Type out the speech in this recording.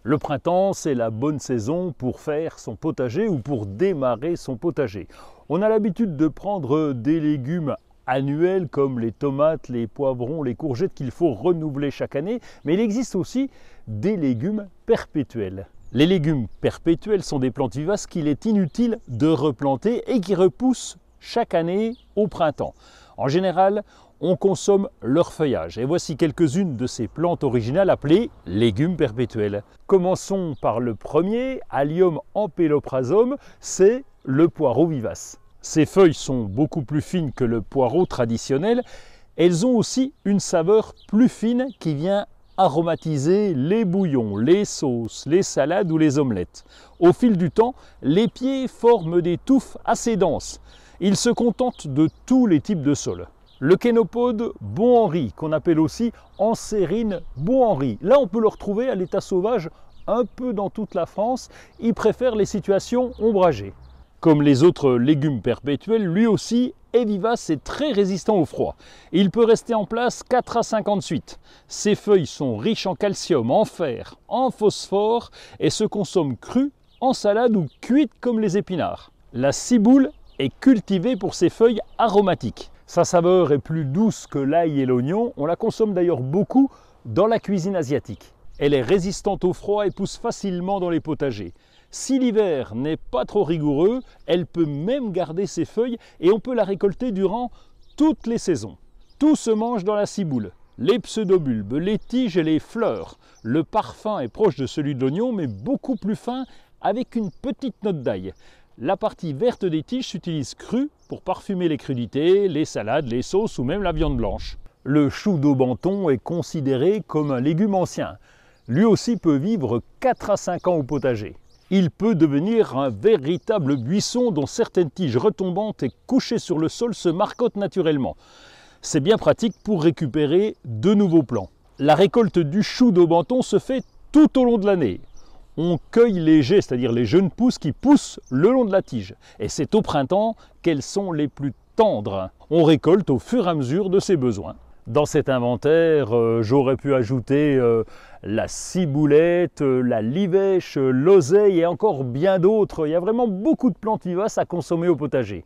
Le printemps, c'est la bonne saison pour faire son potager ou pour démarrer son potager. On a l'habitude de prendre des légumes annuels comme les tomates, les poivrons, les courgettes qu'il faut renouveler chaque année, mais il existe aussi des légumes perpétuels. Les légumes perpétuels sont des plantes vivaces qu'il est inutile de replanter et qui repoussent chaque année au printemps. En général, on consomme leur feuillage. Et voici quelques-unes de ces plantes originales appelées légumes perpétuels. Commençons par le premier, Allium ampelophrasum, c'est le poireau vivace. Ses feuilles sont beaucoup plus fines que le poireau traditionnel. Elles ont aussi une saveur plus fine qui vient aromatiser les bouillons, les sauces, les salades ou les omelettes. Au fil du temps, les pieds forment des touffes assez denses. Ils se contentent de tous les types de sols. Le kénopode Bon-Henri, qu'on appelle aussi Ansérine Bon-Henri. Là, on peut le retrouver à l'état sauvage un peu dans toute la France. Il préfère les situations ombragées. Comme les autres légumes perpétuels, lui aussi est vivace et très résistant au froid. Il peut rester en place 4 à 5 ans de suite. Ses feuilles sont riches en calcium, en fer, en phosphore et se consomment crues, en salade ou cuites comme les épinards. La ciboule est cultivée pour ses feuilles aromatiques. Sa saveur est plus douce que l'ail et l'oignon. On la consomme d'ailleurs beaucoup dans la cuisine asiatique. Elle est résistante au froid et pousse facilement dans les potagers. Si l'hiver n'est pas trop rigoureux, elle peut même garder ses feuilles et on peut la récolter durant toutes les saisons. Tout se mange dans la ciboule. Les pseudobulbes, les tiges et les fleurs. Le parfum est proche de celui de l'oignon mais beaucoup plus fin avec une petite note d'ail. La partie verte des tiges s'utilise crue pour parfumer les crudités, les salades, les sauces ou même la viande blanche. Le chou d'Aubenton est considéré comme un légume ancien. Lui aussi peut vivre 4 à 5 ans au potager. Il peut devenir un véritable buisson dont certaines tiges retombantes et couchées sur le sol se marcotent naturellement. C'est bien pratique pour récupérer de nouveaux plants. La récolte du chou d'Aubenton se fait tout au long de l'année. On cueille les jets, c'est-à-dire les jeunes pousses qui poussent le long de la tige. Et c'est au printemps qu'elles sont les plus tendres. On récolte au fur et à mesure de ses besoins. Dans cet inventaire, j'aurais pu ajouter la ciboulette, la livèche, l'oseille et encore bien d'autres. Il y a vraiment beaucoup de plantes vivaces à consommer au potager.